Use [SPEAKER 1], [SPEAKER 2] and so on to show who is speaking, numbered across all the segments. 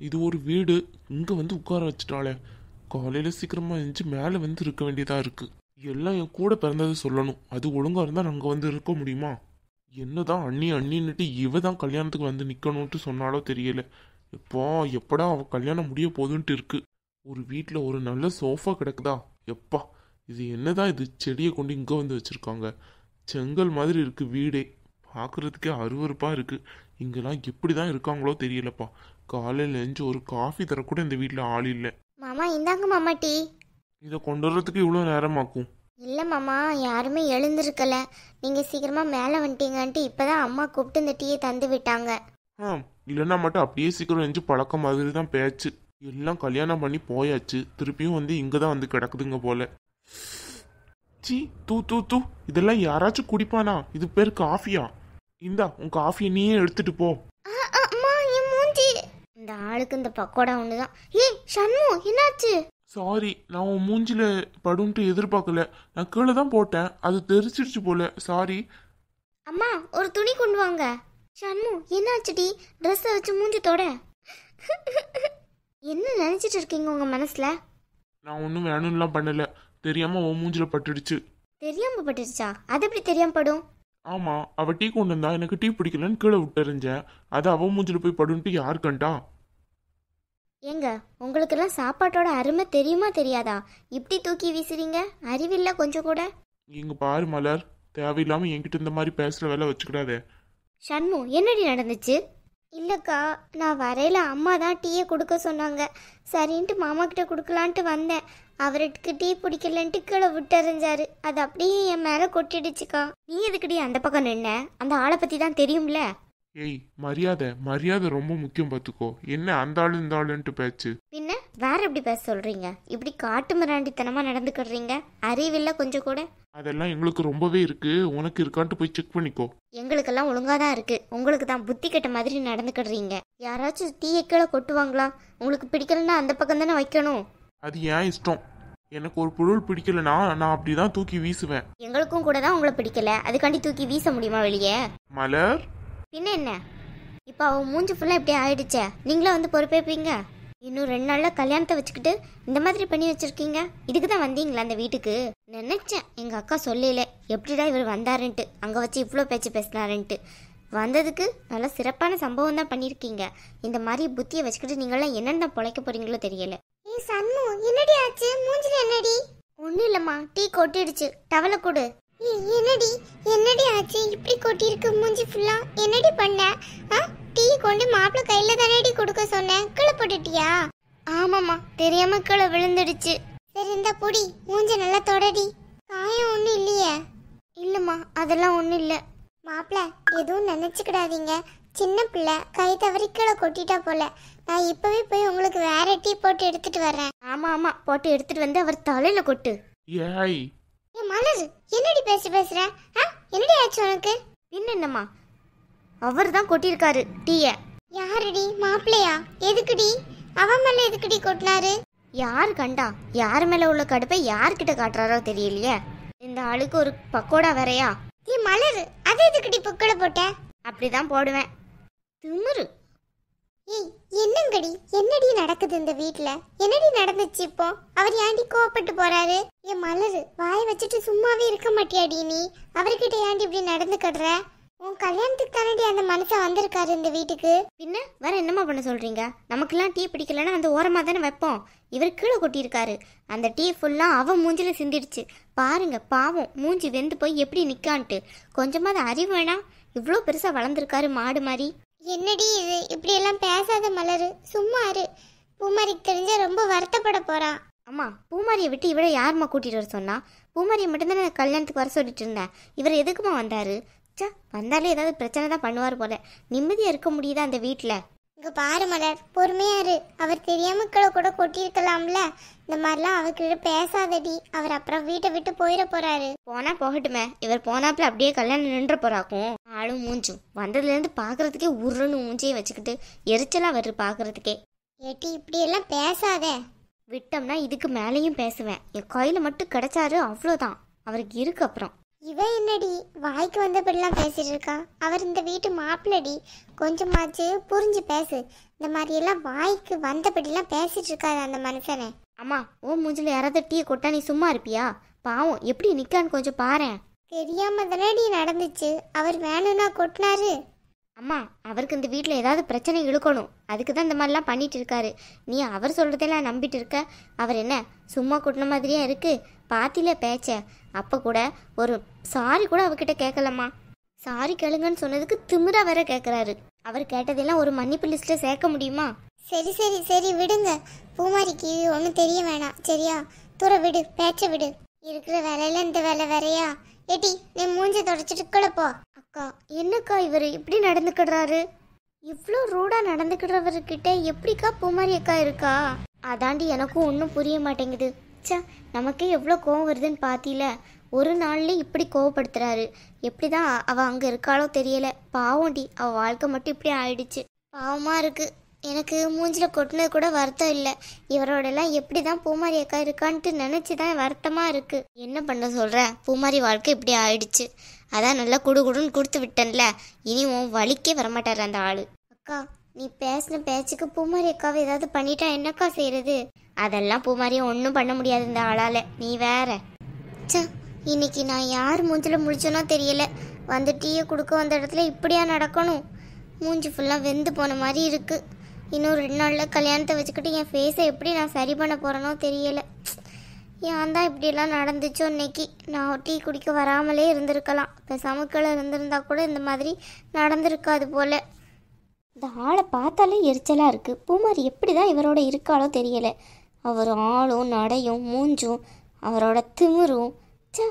[SPEAKER 1] இது ஒரு வீடு, இங்க வந்து உட்கார வச்சுட்டாளே. காலையில சீக்கிரமா எழுந்துச்சு மேலே வந்து இருக்க வேண்டியதா இருக்கு. எல்லாம் என் கூட பிறந்தது சொல்லணும். அது ஒழுங்கா இருந்தா நாங்க வந்து இருக்க முடியுமா? என்னதான் அண்ணி அண்ணின்னுட்டு இவ தான் கல்யாணத்துக்கு வந்து நிக்கணும்ட்டு சொன்னாலோ தெரியல. எப்போ எப்படா அவ கல்யாணம் முடிய போதுன்ட்டு இருக்கு. ஒரு வீட்டுல ஒரு நல்ல சோஃபா கிடக்குதா? எப்பா, இது என்னதான் இது? செடியை கொண்டு இங்க வந்து வச்சிருக்காங்க. செங்கல் மாதிரி இருக்கு வீடே. பார்க்கறதுக்கே அருவருப்பா இருக்கு. இங்கெல்லாம் எப்படிதான் இருக்காங்களோ தெரியலப்பா. காலையில எழுந்து ஒரு காஃபி தரக்கூட இந்த வீட்டில் ஆள் இல்லை.
[SPEAKER 2] மாமா இந்தாங்க மாமா டீ.
[SPEAKER 1] இதை கொண்டு வர்றதுக்கு இவ்வளோ நேரமாக்கும்?
[SPEAKER 2] இல்லை மாமா, யாருமே எழுந்திருக்கல. நீங்கள் சீக்கிரமாக மேலே வந்துட்டீங்கன்ட்டு இப்போ தான் அம்மா கூப்பிட்டு இந்த டீயை தந்து விட்டாங்க.
[SPEAKER 1] இல்லைன்னா மட்டும் அப்படியே சீக்கிரம் எழுந்து பழக்கம் மாதிரி தான் பேச்சு. எல்லாம் கல்யாணம் பண்ணி போயாச்சு, திருப்பியும் வந்து இங்கே தான் வந்து கிடக்குதுங்க போல. சி, தூ தூ தூ, இதெல்லாம் யாராச்சும் குடிப்பானா? இது பேர் காஃபியா? இந்தா உன் காஃபியை நீயே எடுத்துட்டு போ.
[SPEAKER 2] இந்த ஆளுக்கு இந்த பக்கோடா ஒண்ணுதான். ஏய் ஷண்மு, என்னாச்சு?
[SPEAKER 1] சாரி, நான் உன் மூஞ்சில படுன்ட்டு எதிர்பார்க்கல. நான் கீழே தான் போட்டேன், அது தெரிச்சிருச்சு போல. சாரி.
[SPEAKER 2] அம்மா ஒரு துணி கொண்டு வாங்க. ஷண்மு என்னாச்சுடி? ட்ரெஸ்ஸை வச்சு மூஞ்சி தொட. என்ன நினைச்சிட்டு இருக்கீங்க உங்க மனசுல?
[SPEAKER 1] நான் ஒன்றும் வேணும்லாம் பண்ணல, தெரியாம உன் மூஞ்சில பட்டுடுச்சு.
[SPEAKER 2] தெரியாம பட்டுடுச்சா? அது எப்படி தெரியாம படும்?
[SPEAKER 1] ஆமா, அவ டீ கொண்டு வந்தா, எனக்கு டீ பிடிக்கலன்னு கீழே விட்டுறிஞ்சேன். அது அவ மூஞ்சில போய் படுன்ட்டு யாரு கண்டா?
[SPEAKER 2] ஏங்க, உங்களுக்கெல்லாம் சாப்பாட்டோட அருமை தெரியுமா தெரியாதா? இப்படி தூக்கி வீசுறீங்க, அறிவில்ல கொஞ்சம் கூட.
[SPEAKER 1] இங்க பாரு மலர், தேவையில்லாம என்கிட்ட இந்த மாதிரி பேசுற வேலை வச்சுக்கிடாதே.
[SPEAKER 2] ஷண்மு என்னடி நடந்துச்சு? இல்லைக்கா, நான் வரையில அம்மா தான் டீயை கொடுக்க சொன்னாங்க. சரின்ட்டு மாமா கிட்ட கொடுக்கலான்ட்டு வந்தேன். அவருக்கு டீ பிடிக்கலன்ட்டு கீழே விட்டறிஞ்சாரு. அது அப்படியே என் மேலே கொட்டிடுச்சுக்கா. நீ எதுக்குடி அந்த பக்கம் நின்ன? அந்த ஆளை பற்றி தான் தெரியும்ல.
[SPEAKER 1] ஏய், மரியாதை மரியாதை ரொம்ப முக்கியம் பார்த்துக்கோ. என்ன அந்த ஆளு இந்த ஆளுன்ட்டு பேச்சு?
[SPEAKER 2] பின்ன வேற எப்படி பேச சொல்றீங்க? இப்படி காட்டு மிராண்டித்தனமா நடந்துக்கிடுறீங்க, அறிவில்ல கொஞ்சம் கூட.
[SPEAKER 1] அதெல்லாம் எங்களுக்கு ரொம்பவே இருக்கு, உனக்கு இருக்கான்ட்டு போய் செக் பண்ணிக்கோ.
[SPEAKER 2] எங்களுக்கெல்லாம் ஒழுங்கா தான் இருக்கு, உங்களுக்கு தான் புத்தி கெட்ட மாதிரி நடந்துக்கிடுறீங்க. யாராச்சும் டீயை கீழே கொட்டுவாங்களா? உங்களுக்கு பிடிக்கலன்னா அந்த பக்கம் தானே வைக்கணும்.
[SPEAKER 1] அது ஏன் இஷ்டம். எனக்கு ஒரு பொருள் பிடிக்கலனா நான் அப்படிதான் தூக்கி வீசுவேன்.
[SPEAKER 2] எங்களுக்கும் கூட தான் உங்களை பிடிக்கல, அதுக்காண்டி தூக்கி வீச முடியுமா வெளியே?
[SPEAKER 1] மலர்,
[SPEAKER 2] பின்ன என்ன? இப்போ அவன் மூஞ்சி ஃபுல்லாக இப்படி ஆயிடுச்சே, நீங்களே வந்து பொறுப்பேற்பீங்க? இன்னும் 2 நாளில் கல்யாணத்தை வச்சுக்கிட்டு இந்த மாதிரி பண்ணி வச்சிருக்கீங்க. இதுக்கு தான் வந்தீங்களா அந்த வீட்டுக்கு? நினைச்சேன் எங்கள் அக்கா சொல்லல எப்படிடா இவர் வந்தாருன்ட்டு, அங்கே வச்சு இவ்வளோ பேச்சு பேசினாருன்ட்டு. வந்ததுக்கு நல்ல சிறப்பான சம்பவம் தான் பண்ணியிருக்கீங்க. இந்த மாதிரி புத்தியை வச்சுக்கிட்டு நீங்களாம் என்னென்ன பொழைக்க போறீங்களோ தெரியல. சண்மு என்னடி ஆச்சு? மூஞ்சில என்னடி? ஒன்றும் இல்லைம்மா, டீ கொட்டிடுச்சு, டவலை கொடு. என்னடி என்னடி ஆச்சு? இப்படி கொட்டிருக்கு மூஞ்சி ஃபுல்லா. என்னடி பண்ண? டீ கொண்டு மாப்பிள்ள கையில தானடி கொடுக்க சொன்னேன், கீழே போட்டுட்டியா? ஆமாம்மா, தெரியாம கீழே விழுந்துடுச்சு. சரி இந்த பொடி மூஞ்சி நல்லா தொடடி. காயம் ஒன்றும் இல்லையே? இல்லைம்மா, அதெல்லாம் ஒன்றும் இல்லை. மாப்பிள்ள எதுவும் நினைச்சுக்கிடாதீங்க, சின்ன பிள்ளை கை தவறி கீழே கொட்டிட்டா போல. நான் இப்பவே போய் உங்களுக்கு வேற டீ போட்டு எடுத்துட்டு வர்றேன். ஆமா ஆமா, போட்டு எடுத்துட்டு வந்து அவர் தலையில கொட்டு.
[SPEAKER 1] ஏய்
[SPEAKER 2] மலர், என்னடி பேசுற? என்னடி ஆச்சு உனக்கு? பின்ன என்னம்மா, அவர் தான் கொட்டியிருக்காரு டீய. யாருடி? மாப்பிள்ளையா? எதுக்குடி அவன் மேல எதுக்குடி கொட்டினாரு? யாரு கண்டா? யார் மேல உள்ள கடுப்பை யார்கிட்ட காட்டுறாரோ தெரியலையே. இந்த ஆளுக்கு ஒரு பக்கோடா வேறையா? ஏ மலர், அது எதுக்குடி பொக்கடை போட்ட? அப்படிதான் போடுவேன். திமிரு. ஏய் என்னங்கடி, என்னடி நடக்குது இந்த வீட்ல? என்னடி நடந்துச்சு இப்போ? அவர் ஏன்டி கோவப்பட்டு போறாரு? ஏ மலரு, வாய் வச்சுட்டு சும்மாவே இருக்க மாட்டியாடி நீ? அவர்கிட்ட ஏன்டி இப்படி நடந்துக்கிடுற? உன் கல்யாணத்துக்கு தானடி அந்த மனுஷன் வந்திருக்காரு இந்த வீட்டுக்கு. பின்ன வேற என்னமா பண்ண சொல்றீங்க? நமக்கெல்லாம் டீ பிடிக்கலன்னா அந்த ஓரமா தானே வைப்போம். இவர் கீழே கொட்டியிருக்காரு. அந்த டீ ஃபுல்லா அவன் மூஞ்சில சிந்திடுச்சு. பாருங்க பாவம், மூஞ்சி வெந்து போய் எப்படி நிக்கான்ட்டு. கொஞ்சமாவது அறிவு வேணா? இவ்வளோ பெருசா வளர்ந்துருக்காரு மாடு மாதிரி. என்னடி இது? இப்படி எல்லாம் பேசாத மலரு, சும்மா இரு. பூமாரிக்கு தெரிஞ்ச ரொம்ப வருத்தப்பட போறா. அம்மா, பூமாரியை விட்டு இவரை யாருமா கூட்டிட்டு வர சொன்னா? பூமாரியை மட்டும்தானே கல்யாணத்துக்கு வர சொல்லிட்டு இருந்தேன். இவர் எதுக்குமா வந்தாரு? சா, வந்தாலே ஏதாவது பிரச்சனை தான் பண்ணுவார் போல. நிம்மதியா இருக்க முடியுதா அந்த வீட்டுல? இங்க பாரு மலர், பொறுமையா இரு. அவர் தெரியாம கூட கொட்டியிருக்கலாம்ல. இந்த மாதிரிலாம் அவர்கிட்ட பேசாதடி, அவர் அப்புறம் வீட்டை விட்டு போயிட போறாரு. போனா போகட்டுமே, இவர் போனாப்புல அப்படியே கல்யாணம் நின்ற போறாக்கும். ஆளும் மூஞ்சும் வந்ததுல இருந்து பாக்குறதுக்கே உருன்னு மூஞ்சியை வச்சுக்கிட்டு எரிச்சலா வருது பாக்குறதுக்கே. ஏட்டி இப்படி எல்லாம் பேசாத. விட்டோம்னா இதுக்கு மேலேயும் பேசுவேன். என் கையில மட்டும் கிடைச்சாரு அவ்வளோதான், அவருக்கு இருக்கு அப்புறம். இவன் என்னடி வாய்க்கு வந்தபடிலாம் பேசிட்டு இருக்கா? அவர் இந்த வீட்டு மாப்பிள்ளடி, கொஞ்சமாச்சு புரிஞ்சு பேசு. இந்த மாதிரி எல்லாம் வாய்க்கு வந்தபடிலாம் பேசிட்டு இருக்காது அந்த மனுஷனை.
[SPEAKER 3] அம்மா, ஓ மூஞ்சில யாராவது டீ கொட்டா நீ சும்மா இருப்பியா? பாவம் எப்படி நிக்கான்னு கொஞ்சம் பாரேன்.
[SPEAKER 2] தெரியாம தானடி நடந்துச்சு, அவர் வேணும்னா கொட்டினாரு.
[SPEAKER 3] அம்மா, அவருக்கு இந்த வீட்டில் ஏதாவது பிரச்சனை இழுக்கணும், அதுக்கு தான் இந்த மாதிரிலாம் பண்ணிட்டு இருக்காரு. நீ அவர் சொல்றதெல்லாம் நம்பிட்டு இருக்க. அவர் என்ன சும்மா கொட்டின மாதிரியா இருக்கு? பாத்தில பேச்ச அப்போ கூட ஒரு சாரி கூட அவகிட்ட கேட்கலம்மா. சாரி கேளுங்கன்னு சொன்னதுக்கு திமிரா வேற கேட்குறாரு. அவர் கேட்டதெல்லாம் ஒரு மன்னிப்பு லிஸ்ட்ல சேர்க்க முடியுமா?
[SPEAKER 2] சரி சரி சரி விடுங்க. பூமாரிக்கு ஒன்றும் தெரிய வேணாம் சரியா? தூர விடு, பேச்ச விடு. இருக்கிற வேலையில இந்த வேலை வேறையா? ஏட்டி நீ மூஞ்ச தொடச்சிட்டு கிளப்போ.
[SPEAKER 3] அக்கா, என்னக்கா இவர் இப்படி நடந்துக்கிடுறாரு? இவ்வளோ ரூடா நடந்துக்கிடுறவர்கிட்ட எப்படிக்கா பூமாரி அக்கா இருக்கா? அதாண்டி எனக்கும் ஒன்றும் புரிய மாட்டேங்குது. சே, நமக்கே எவ்வளோ கோவம் வருதுன்னு பாத்தில. ஒரு நாள்ல இப்படி கோவப்படுத்துறாரு. எப்படிதான் அவ அங்க இருக்காளோ தெரியல. பாவம்டி, அவ வாழ்க்கை மட்டும் இப்படி ஆயிடுச்சு.
[SPEAKER 2] பாவமா இருக்கு. எனக்கு மூஞ்சில கொட்டினது கூட வருத்தம் இல்லை. இவரோடலாம் எப்படி தான் பூமாரி அக்கா இருக்கான்ட்டு நினச்சி தான் வருத்தமாக இருக்கு.
[SPEAKER 3] என்ன பண்ண சொல்ற? பூமாரி வாழ்க்கை இப்படி ஆயிடுச்சு. அதான் நல்லா குடுகுடுன்னு கொடுத்து விட்டேன்ல. இனி உன் வலிக்கே வரமாட்டார் அந்த ஆளு.
[SPEAKER 2] அக்கா, நீ பேசின பேச்சுக்கு பூமாரி அக்காவை ஏதாவது பண்ணிட்டா என்னக்கா செய்யறது?
[SPEAKER 3] அதெல்லாம் பூமாரியை ஒன்றும் பண்ண முடியாது இந்த ஆளால. நீ வேற.
[SPEAKER 2] சே, இன்னைக்கு நான் யார் மூஞ்சில முடிச்சோனோ தெரியல. வந்து டீயை கொடுக்க வந்த இடத்துல இப்படியா நடக்கணும்? மூஞ்சி ஃபுல்லாக வெந்து போன மாதிரி இருக்கு. இன்னும் 2 நாளில் கல்யாணத்தை வச்சுக்கிட்டு என் ஃபேஸை எப்படி நான் சரி பண்ண போகிறேனோ தெரியலை. ஏன் தான் இப்படியெல்லாம் நடந்துச்சோ இன்னைக்கு. நான் டீ குடிக்க வராமலே இருந்திருக்கலாம். இப்போ சமுக்களை இருந்திருந்தா கூட இந்த மாதிரி நடந்திருக்காது போல.
[SPEAKER 3] இந்த ஆளை பார்த்தாலே எரிச்சலா இருக்கு. பூமாரி எப்படி தான் இவரோட இருக்காளோ தெரியல. அவர் ஆளும் நடையும் மூஞ்சும் அவரோட திமிரும் சே,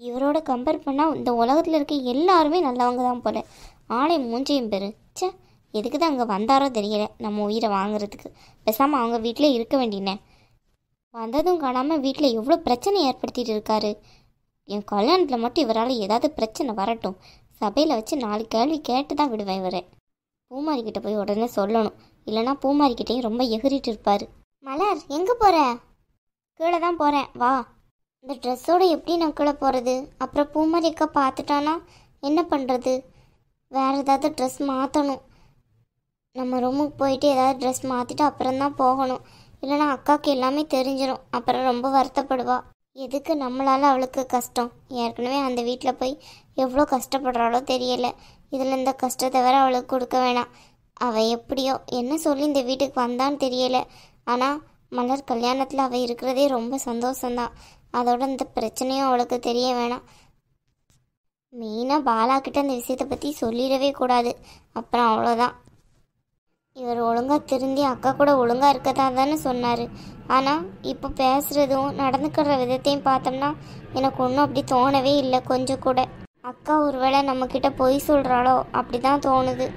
[SPEAKER 3] இவரோட கம்பேர் பண்ணால் இந்த உலகத்தில் இருக்க எல்லாருமே நல்லவங்க தான் போல. ஆளை மூஞ்சையும் பெரு. சே, எதுக்கு தான் அங்கே வந்தாரோ தெரியல. நம்ம உயிரை வாங்குறதுக்கு பேசாமல் அவங்க வீட்டிலே இருக்க வேண்டினே. வந்ததும் காணாமல் வீட்டில் எவ்வளோ பிரச்சனை ஏற்படுத்திட்டு இருக்காரு. என் கல்யாணத்தில் மட்டும் இவரால் ஏதாவது பிரச்சனை வரட்டும். சபையில் வச்சு 4 கேள்வி கேட்டு தான் விடுவேன் இவரை. பூமாரிக்கிட்ட போய் உடனே சொல்லணும். இல்லைனா பூமாரிக்கிட்டையும் ரொம்ப எகிரிட்டு இருப்பார்.
[SPEAKER 2] மலர், எங்கே போகிற?
[SPEAKER 3] கீழே தான் போகிறேன், வா.
[SPEAKER 2] இந்த ட்ரெஸ்ஸோடு எப்படி நான் கீழே போகிறது? அப்புறம் பூமாரி அக்கா பார்த்துட்டானா என்ன பண்ணுறது? வேறு ஏதாவது ட்ரெஸ் மாற்றணும். நம்ம ரூமுக்கு போயிட்டு ஏதாவது ட்ரெஸ் மாற்றிட்டு அப்புறம் தான் போகணும். இல்லைனா அக்காவுக்கு எல்லாமே தெரிஞ்சிடும். அப்புறம் ரொம்ப வருத்தப்படுவா. எதுக்கு நம்மளால் அவளுக்கு கஷ்டம்? ஏற்கனவே அந்த வீட்டில் போய் எவ்வளோ கஷ்டப்படுறாளோ தெரியலை. இதில் இந்த கஷ்டத்தை வேற அவளுக்கு கொடுக்க வேணாம். அவள் எப்படியோ என்ன சொல்லி இந்த வீட்டுக்கு வந்தான்னு தெரியலை. ஆனால் மலர் கல்யாணத்தில் அவள் இருக்கிறதே ரொம்ப சந்தோஷந்தான். அதோட இந்த பிரச்சனையும் அவளுக்கு தெரிய வேணாம். மெயினாக பாலாக்கிட்ட இந்த விஷயத்தை பற்றி சொல்லிடவே கூடாது. அப்புறம் அவ்வளோதான். இவர் ஒழுங்காக திருந்தி அக்கா கூட ஒழுங்காக இருக்கதா தானே சொன்னார். ஆனால் இப்போ பேசுகிறதும் நடந்துக்கிற விதத்தையும் பார்த்தோம்னா எனக்கு ஒன்றும் அப்படி தோணவே இல்லை கொஞ்சம் கூட. அக்கா ஒருவேளை நம்மக்கிட்ட பொய் சொல்கிறாளோ அப்படி தான் தோணுது.